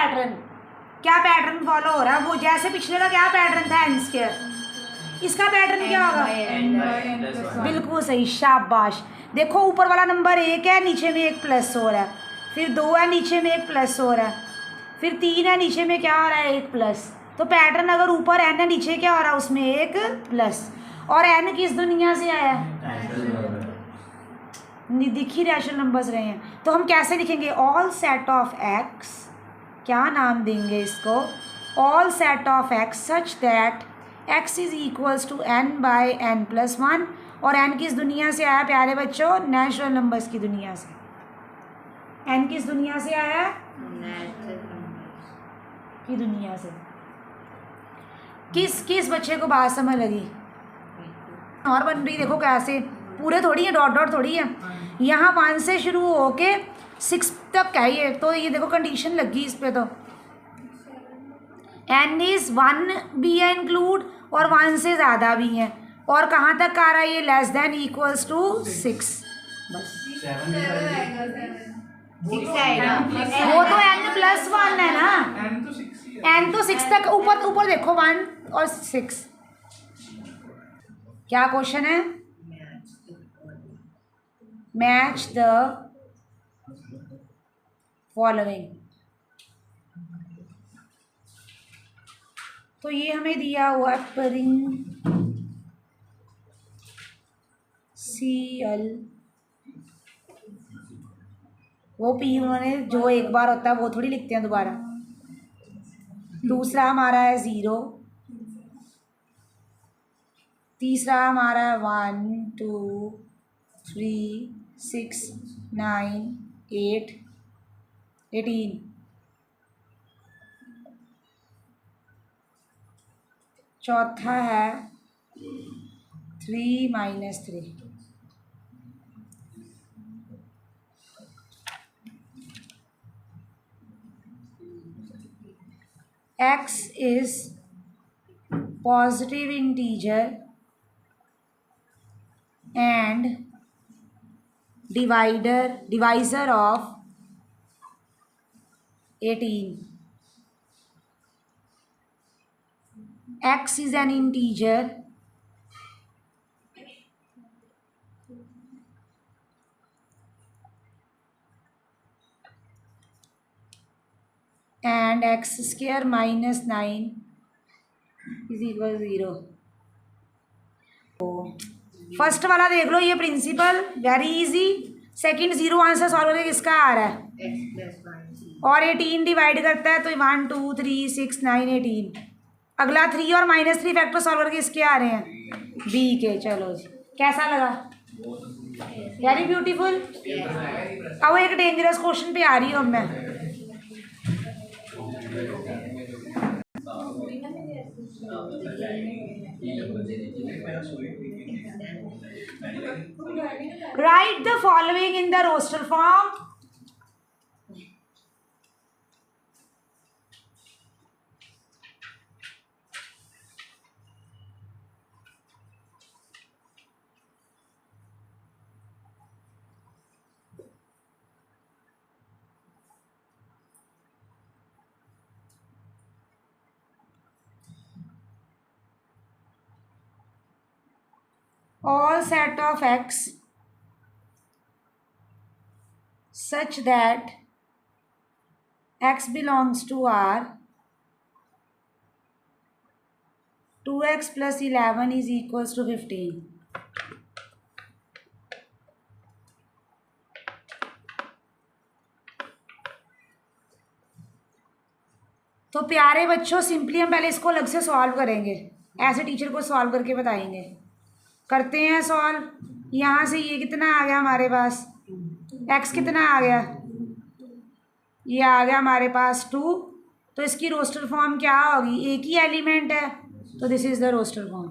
Pattern, क्या pattern follow हो रहा है, वो जैसे पिछले का क्या पैटर्न था एन स्क्वायर, इसका पैटर्न क्या होगा, बिल्कुल सही, शाबाश। देखो ऊपर वाला नंबर 1 है, नीचे में एक प्लस हो रहा है, फिर 2 है, नीचे में एक प्लस हो रहा है, फिर 3 है, नीचे में क्या हो रहा है, एक प्लस। तो पैटर्न अगर ऊपर एन है, नीचे क्या हो रहा है, उसमें एक प्लस। और एन किस दुनिया से आया, दिख ही रैशनल नंबर्स रहे हैं, तो हम कैसे लिखेंगे, ऑल सेट ऑफ एक्स, क्या नाम देंगे इसको, all set of x such that x is equals to n by n plus 1। और n किस दुनिया से आया प्यारे बच्चों, नेचुरल नंबर्स की दुनिया से। n किस दुनिया से आया, की दुनिया से। किस किस बच्चे को बात समझ लगी, और बन रही देखो कैसे, पूरे थोड़ी है, डॉट डॉट थोड़ी है, यहाँ 1 से शुरू होके 6 तक है ये, तो ये देखो कंडीशन लगी इस पे, तो n इज 1 भी है इंक्लूड और 1 से ज़्यादा भी है, और कहाँ तक आ रहा है ये, लेस देन इक्वल्स टू 6, बस वो तो n प्लस 1 है ना, n तो 6 तक, ऊपर ऊपर देखो 1 और 6। क्या क्वेश्चन है, मैच द फॉलोइंग। तो ये हमें दिया हुआ है प्रिंसिपल, वो पी उन्होंने जो एक बार होता है वो थोड़ी लिखते हैं दोबारा। दूसरा हमारा है 0, तीसरा हमारा है 1 2 3 6 9 8 18, चौथा है 3 minus 3। x is positive integer and divisor of 18. x is an integer and x square minus 9 is equal 0. First वाला देख लो, ये principle very easy. Second 0 answer solve करके किसका आ रहा है, और 18 डिवाइड करता है तो 1 2 3 6 9 18। अगला 3 और -3 फैक्टर सॉल्व करके इसके आ रहे हैं बी के। चलो जी, कैसा लगा, वेरी ब्यूटीफुल। अब एक डेंजरस क्वेश्चन पे आ रही हूँ अब मैं। Write the following in the roster form. All set of x such that x belongs to R, 2x plus 11 is equals to 15. तो प्यारे बच्चों, सिंपली हम पहले इसको अलग से सॉल्व करेंगे, ऐसे टीचर को सॉल्व करके बताएंगे। करते हैं सॉल्व। यहाँ से ये कितना आ गया हमारे पास, x कितना आ गया, ये आ गया हमारे पास 2। तो इसकी रोस्टर फॉर्म क्या होगी, एक ही एलिमेंट है, तो this is the roster form.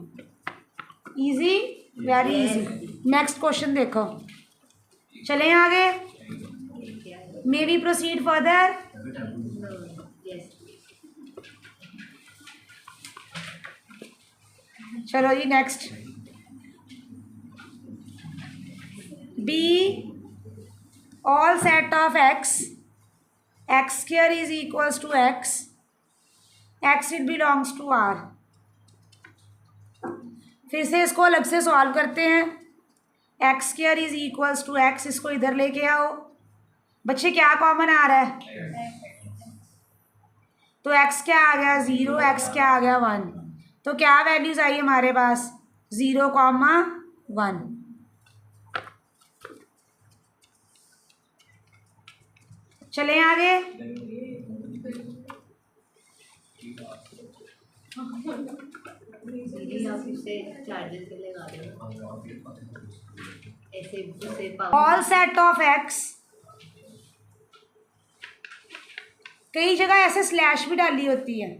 Easy, very easy. Next question देखो, चलें आगे, मे वी प्रोसीड फर्दर। चलो जी next, be all set of x x square is equals to x, x it belongs to R. फिर से इसको अलग से सॉल्व करते हैं। X square is equals to x, इसको इधर लेके आओ। बच्चे क्या कॉमन आ रहा है? तो एक्स क्या आ गया 0, एक्स क्या आ गया 1। तो क्या वैल्यूज आई हमारे पास 0,1। चलें आगे। ऑल सेट ऑफ एक्स, कई जगह ऐसे स्लैश भी डाली होती है,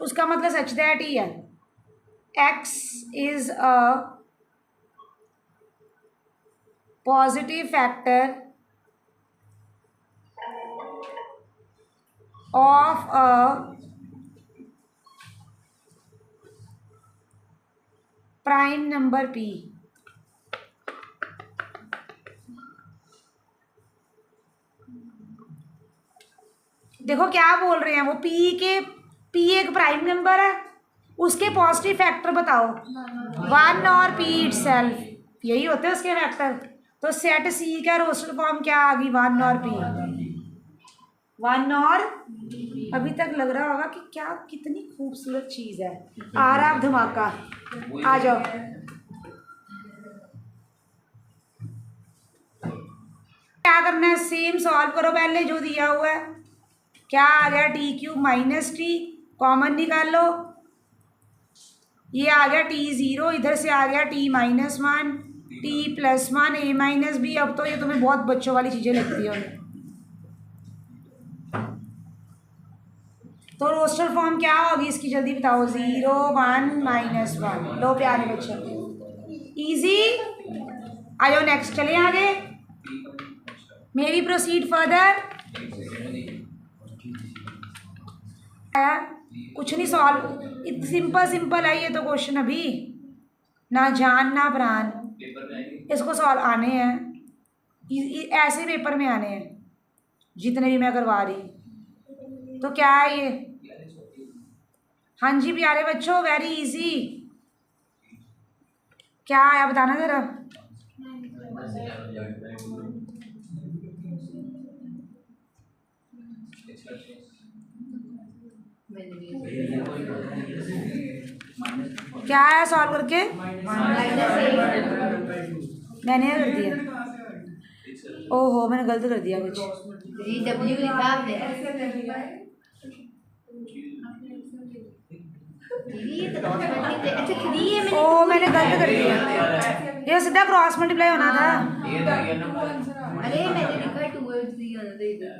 उसका मतलब सच दैट ही है। X is a positive factor of a prime number P. देखो क्या बोल रहे हैं वो, पी एक प्राइम नंबर है, उसके पॉजिटिव फैक्टर बताओ 1 और पी इटसेल्फ, यही होते हैं उसके फैक्टर। तो सेट सी का रोस्टेड फॉर्म क्या आ गई 1 और पी, 1 और। अभी तक लग रहा होगा कि क्या कितनी खूबसूरत चीज़ है। आ रहा धमाका, आ जाओ। क्या करना है, सेम सॉल्व करो पहले जो दिया हुआ है। क्या आ गया t³ माइनस टी, कॉमन निकाल लो। ये आ गया t0, इधर से आ गया t minus 1, t plus 1, a minus b. अब तो ये तुम्हें बहुत बच्चों वाली चीज़ें लगती है। तो रोस्टर फॉर्म क्या होगी इसकी, जल्दी बताओ। 0 1 माइनस 1। लो प्यारे बच्चों, इजी। आ जाओ नेक्स्ट, चले आगे। May be proceed further. कुछ नहीं सॉल्व, सिंपल है ये तो क्वेश्चन, अभी ना जान ना प्राण। इसको सॉल्व आने हैं, ऐसे पेपर में आने हैं जितने भी मैं करवा रही। तो क्या है ये, हाँ जी प्यारे बच्चों, वेरी इजी। क्या आया बताना जरा। क्या आया सॉल्व करके, मैंने कर दिया। ओहो मैंने गलत कर दिया कुछ। W लिखा आपने। ओ मैंने गलत कर दिया, ये सीधा क्रॉस मल्टीप्लाई होना था। अरे मैंने लिखा 2/3 होना था इधर।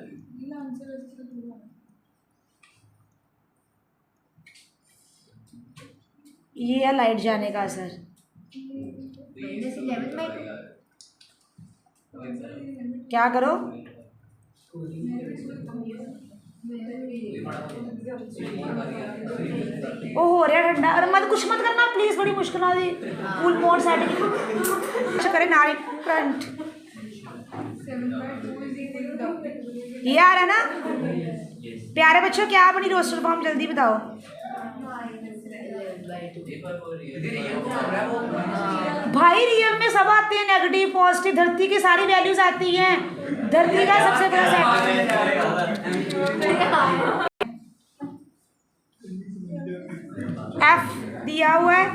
ये है लाइट जाने का असर। क्या करो, ओ हो रहा ठंडा। अरे मत कुछ मत करना प्लीज, बड़ी मुश्किल आ रही। फुल मोड सेटिंग करे नारी करंट। ये आ रहा है ना प्यारे बच्चों, क्या बनी रोस्टर फॉर्म, जल्दी बताओ। भाई रियल में सब आते हैं, नेगेटिव पॉजिटिव, धरती की सारी वैल्यूज आती हैं। धरती का सबसे बड़ा सेट एफ दिया हुआ है।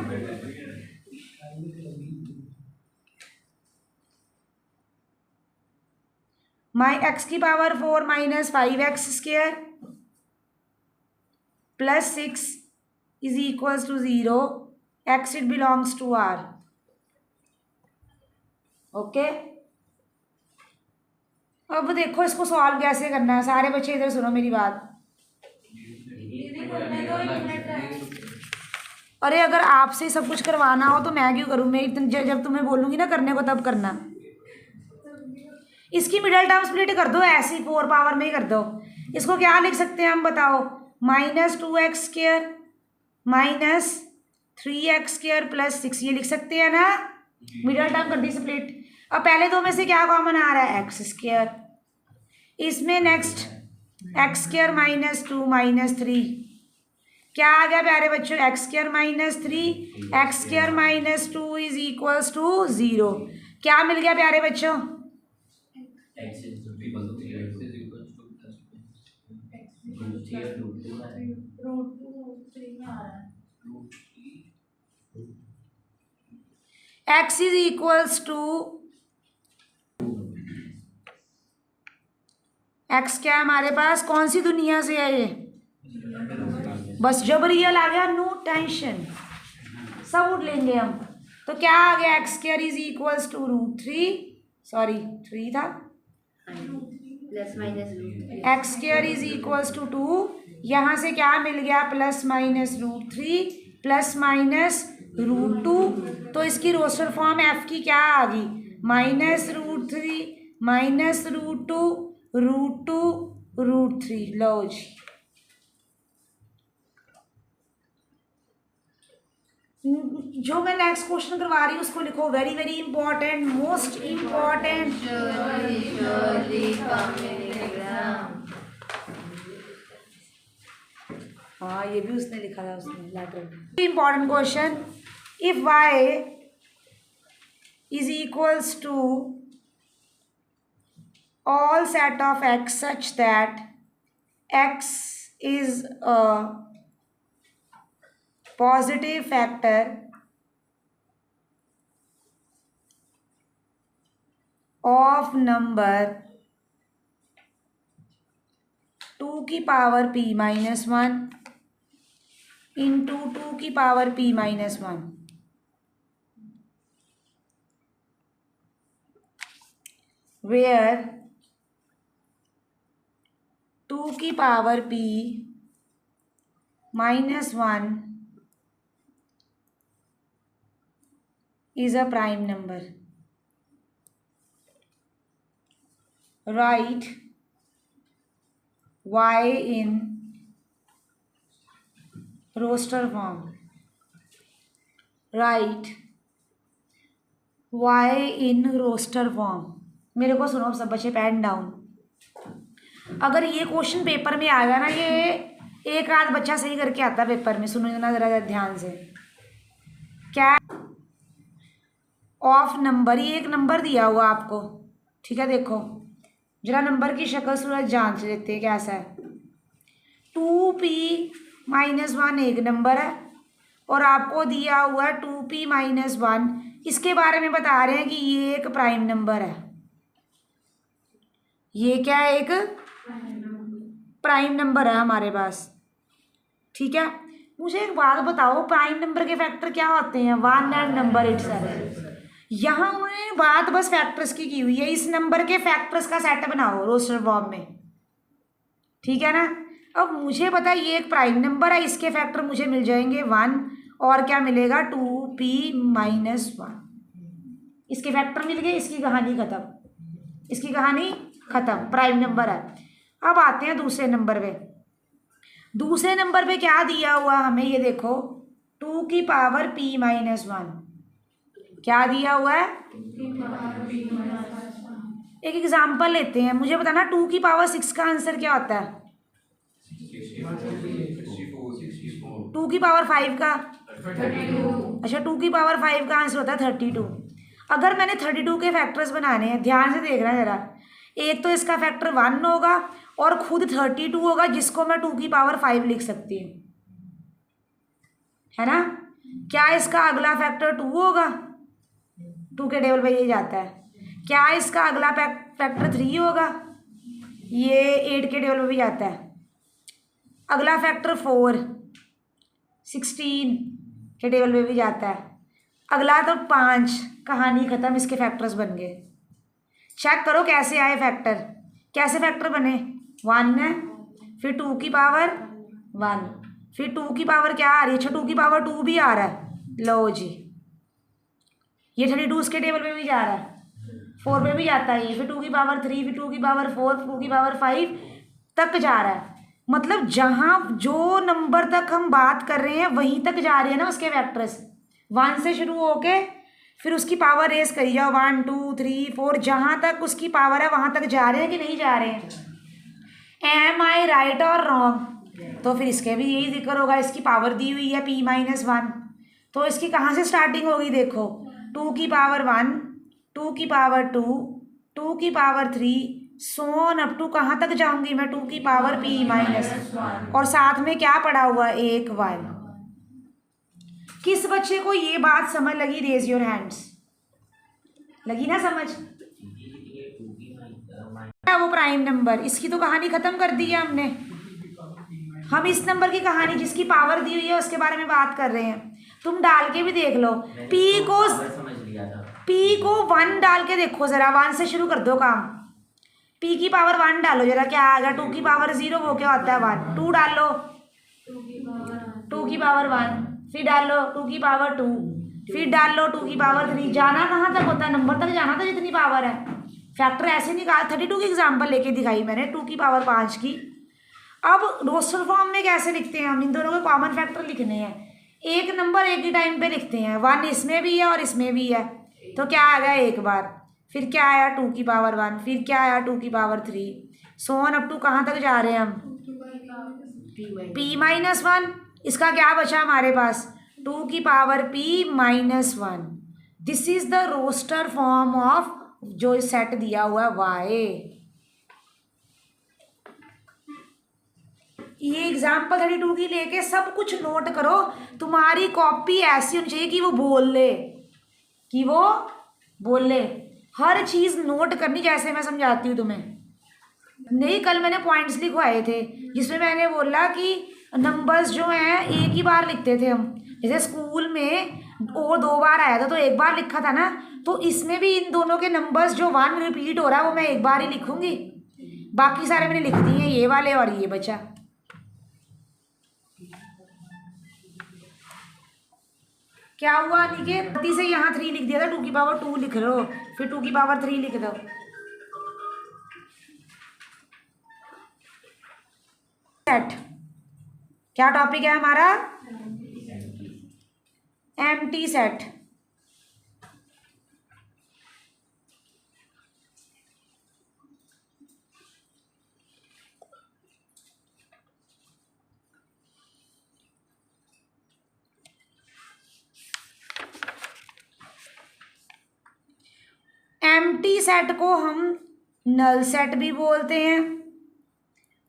माई एक्स की power 4 minus 5x square plus 6 is equals to 0, x it belongs to R. Okay, अब देखो इसको सॉल्व कैसे करना है। सारे बच्चे इधर सुनो मेरी बात। अरे अगर आपसे सब कुछ करवाना हो तो मैं क्यों करूँ, मैं जब तुम्हें बोलूँगी ना करने को तब करना। इसकी मिडल टर्म स्प्लिट कर दो, ऐसी 4 पावर में ही कर दो। इसको क्या लिख सकते हैं हम बताओ, -2x square minus 3x square plus 6, ये लिख सकते हैं ना। मिडल टर्म कर दी स्प्लिट। अब पहले दो में से क्या कॉमन आ रहा है, एक्स स्क्वायर। इसमें next x square minus 2 minus 3 क्या आ गया प्यारे बच्चों? X square minus 3 x square minus 2 is equals to 0। क्या मिल गया प्यारे बच्चों? X is equals to x क्या है हमारे पास? कौन सी दुनिया से है ये? बस जब रियल आ गया नो टेंशन, सब उठ लेंगे हम। तो क्या आ गया? X square is equals to √3, sorry 3 था, plus minus x square is equals to 2। यहाँ से क्या मिल गया? Plus minus √3 plus minus √2। तो इसकी रोस्टर फॉर्म एफ की क्या आ गई? -√3 माइनस √2 √2 √3। लो जी, जो मैं नेक्स्ट क्वेश्चन करवा रही हूँ उसको लिखो। Very very important, most important. हाँ ये भी उसने लिखा था, उसने letter. Important question, if y is equals to all set of x such that x is a positive factor of number 2 की पावर p minus 1 into 2 की पावर p minus 1, where 2 की power p minus 1 is a prime number. Write y in roster form. Write y in roster form. मेरे को सुनो सब बच्चे, pen down. अगर ये क्वेश्चन पेपर में आ गया ना, ये एक आध बच्चा सही करके आता पेपर में। सुनो ना जरा ध्यान से। क्या ऑफ नंबर, ये एक नंबर दिया हुआ आपको, ठीक है? देखो जरा नंबर की शक्ल सूरत जांच लेते हैं कैसा है। 2p minus 1 एक नंबर है और आपको दिया हुआ है 2p minus 1। इसके बारे में बता रहे हैं कि ये एक प्राइम नंबर है। ये क्या है? एक प्राइम नंबर है हमारे पास, ठीक है? मुझे एक बात बताओ, प्राइम नंबर के फैक्टर क्या होते हैं? 1 एंड नंबर इटसेल्फ। यहाँ उन्होंने बात बस फैक्टर्स की हुई है। इस नंबर के फैक्टर्स का सेट बनाओ रोस्टर फॉर्म में, ठीक है ना? अब मुझे पता है ये एक प्राइम नंबर है, इसके फैक्टर मुझे मिल जाएंगे 1 और क्या मिलेगा? 2p minus 1। इसके फैक्टर मिल गए, इसकी कहानी खत्म, इसकी कहानी खत्म। प्राइम नंबर है। अब आते हैं दूसरे नंबर पे। दूसरे नंबर पे क्या दिया हुआ हमें? ये देखो 2 की पावर p minus 1। क्या दिया हुआ है? एक एग्जाम्पल लेते हैं। मुझे बताना 2 की पावर 6 का आंसर क्या होता है? 2 की पावर 5 का? अच्छा, 2 की पावर 5 का आंसर होता है 32। अगर मैंने 32 के फैक्टर्स बनाने हैं, ध्यान से देखना जरा। एक तो इसका फैक्टर 1 होगा और खुद 32 होगा, जिसको मैं 2 की पावर 5 लिख सकती हूँ, है ना? क्या इसका अगला फैक्टर 2 होगा? 2 के टेबल पे ये जाता है। क्या इसका अगला फैक्टर 3 होगा? ये 8 के टेबल पे भी जाता है। अगला फैक्टर 4 16 के टेबल पे भी जाता है। अगला तो 5, कहानी खत्म, इसके फैक्टर्स बन गए। चेक करो कैसे आए फैक्टर, कैसे फैक्टर बने? 1 है, फिर 2 की पावर 1, फिर 2 की पावर क्या आ रही है? अच्छा 2 की पावर 2 भी आ रहा है। लो जी, ये 32 उसके टेबल पे भी जा रहा है, 4 पे भी जाता है ये, फिर 2 की पावर 3, फिर 2 की पावर 4, 2 की पावर 5 तक जा रहा है। मतलब जहाँ जो नंबर तक हम बात कर रहे हैं वहीं तक जा रहे हैं ना उसके फैक्टर्स। 1 से शुरू होके फिर उसकी पावर रेस करी जाओ, 1 2 3 4, जहाँ तक उसकी पावर है वहाँ तक जा रहे हैं कि नहीं जा रहे हैं? एम आई राइट और रॉन्ग? तो फिर इसके भी यही जिक्र होगा, इसकी पावर दी हुई है p-1, तो इसकी कहाँ से स्टार्टिंग होगी देखो, 2 की पावर 1, 2 की पावर 2, 2 की पावर 3, सोन अप टू कहाँ तक जाऊंगी मैं, 2 की पावर p-1, और साथ में क्या पड़ा हुआ, एक 1। किस बच्चे को ये बात समझ लगी, रेज योर हैंड्स। लगी ना समझ? वो प्राइम नंबर, इसकी तो कहानी खत्म कर दी है हमने। हम इस नंबर की कहानी जिसकी पावर दी हुई है उसके बारे में बात कर रहे हैं। तुम डाल के भी देख लो, पी को 1 डाल के देखो जरा, 1 से शुरू कर दो काम। पी की पावर 1 डालो जरा, क्या आएगा, 2 की पावर 0, वो क्या होता है 1, 2 डालो, 2 की पावर 1, फिर डालो 2 की पावर 2, फिर डाल लो 2 की पावर 3। जाना कहाँ तक होता है, नंबर तक जाना था जितनी पावर है। फैक्टर ऐसे निकाल, 32 की एग्जाम्पल लेके दिखाई मैंने, 2 की पावर 5 की। अब रोस्टर फॉर्म में कैसे लिखते हैं हम, इन दोनों के कॉमन फैक्टर लिखने हैं, एक नंबर एक ही टाइम पे लिखते हैं, 1 इसमें भी है और इसमें भी है, तो क्या आ गया एक बार, फिर क्या आया 2 की पावर 1, फिर क्या आया 2 की power 3, so on up to कहाँ तक जा रहे हैं हम, p-1। इसका क्या बचा हमारे पास, 2 की power p-1। This is the roster form of जो सेट दिया हुआ है y। ये एग्जाम्पल 32 की लेके सब कुछ नोट करो, तुम्हारी कॉपी ऐसी होनी चाहिए कि वो बोल ले, हर चीज नोट करनी, जैसे मैं समझाती हूँ तुम्हें। नहीं, कल मैंने पॉइंट्स लिखवाए थे जिसमें मैंने बोला कि नंबर्स जो हैं एक ही बार लिखते थे हम, जैसे स्कूल में और 2 बार आया था तो एक बार लिखा था ना, तो इसमें भी इन दोनों के नंबर्स जो 1 रिपीट हो रहा है वो मैं एक बार ही लिखूंगी, बाकी सारे मैंने लिख दिए हैं, ये वाले और ये बचा। क्या हुआ निकेत, गलती से यहाँ 3 लिख दिया था, 2 की पावर 2 लिख लो, फिर 2 की पावर 3 लिख दो। सेट, क्या टॉपिक है हमारा, एम्प्टी सेट। एम्प्टी सेट को हम नल सेट भी बोलते हैं,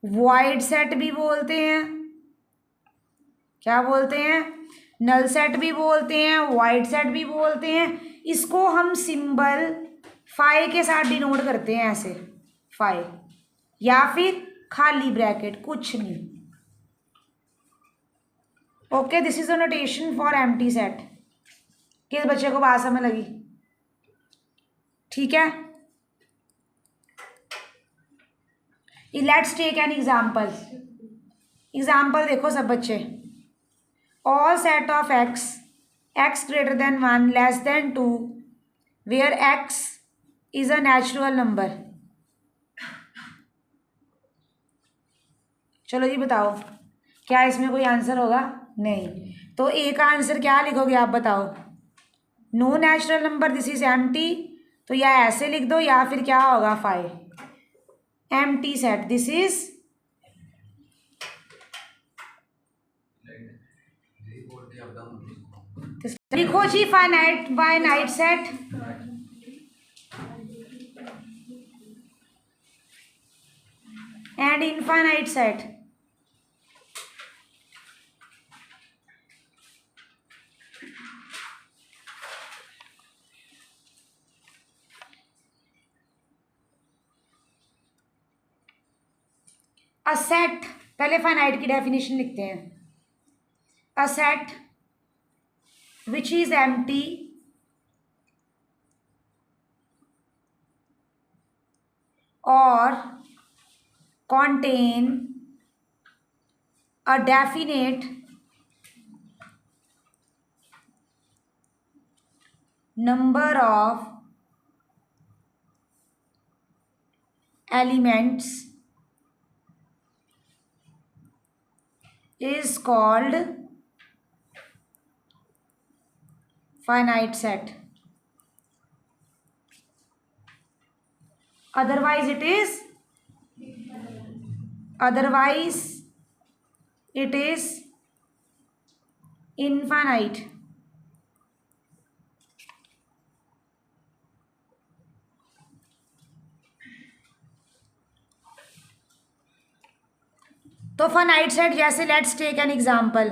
वॉइड सेट भी बोलते हैं। क्या बोलते हैं, नल सेट भी बोलते हैं, वॉइड सेट भी बोलते हैं। इसको हम सिंबल फाई के साथ डिनोट करते हैं, ऐसे फाई, या फिर खाली ब्रैकेट, कुछ नहीं। Okay, this is the notation for empty set. किस बच्चे को बात समझ लगी, ठीक है। Let's take an example. Example देखो सब बच्चे, all set of x greater than 1 less than 2 where x is a natural number। चलो जी बताओ, क्या इसमें कोई आंसर होगा, नहीं, तो ए का आंसर क्या लिखोगे आप बताओ, no natural number, this is empty, तो या ऐसे लिख दो या फिर क्या होगा 5, एम्प्टी सेट, दिस इज लिखो जी finite set, and infinite set. A set, पहले फाइनाइट की डेफिनेशन लिखते हैं, a set which is empty or contain a definite number of elements is called finite set, otherwise it is otherwise it is infinite. तो finite set जैसे let's take an example,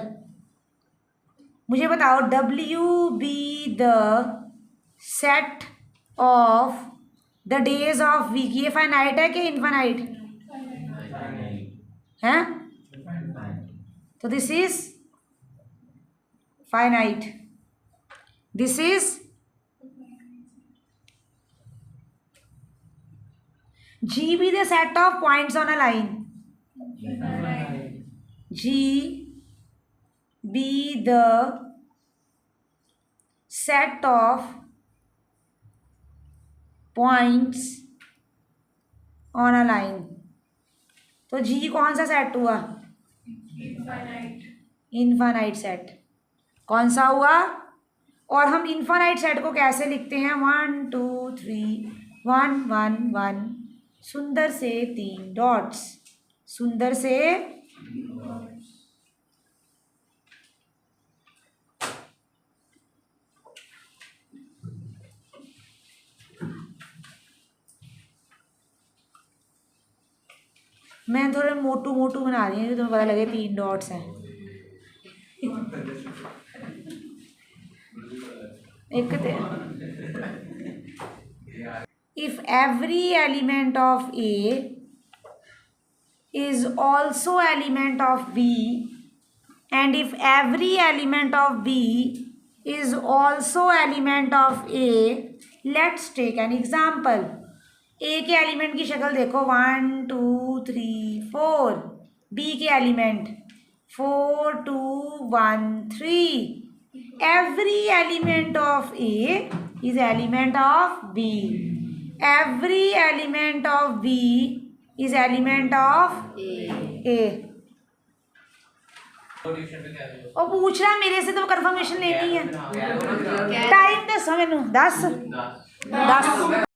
मुझे बताओ W be the set of the days of week, ये finite है कि infinite है? तो this is finite, this is G be the set of points on a line, G be the set of points on a line। तो G कौन सा set हुआ? Infinite set. कौन सा हुआ? और हम इनफाइनाइट सेट को कैसे लिखते हैं? 1 2 3 1 1 1 सुंदर से 3 डॉट्स, सुंदर से मैं थोड़े मोटू मोटू बना रही हूँ, तुम्हें पता लगे 3 डॉट्स हैं। एक if every element of A is also element of B and if every element of B is also element of A, let's take an example। A के एलिमेंट की शक्ल देखो 1 2 3 4, B के element 4 2 1 3। every element of A is element of B, every element of B is element of A। और पूछ रहा मेरे से तो कंफर्मेशन लेनी है। टाइम दसो मैनू 10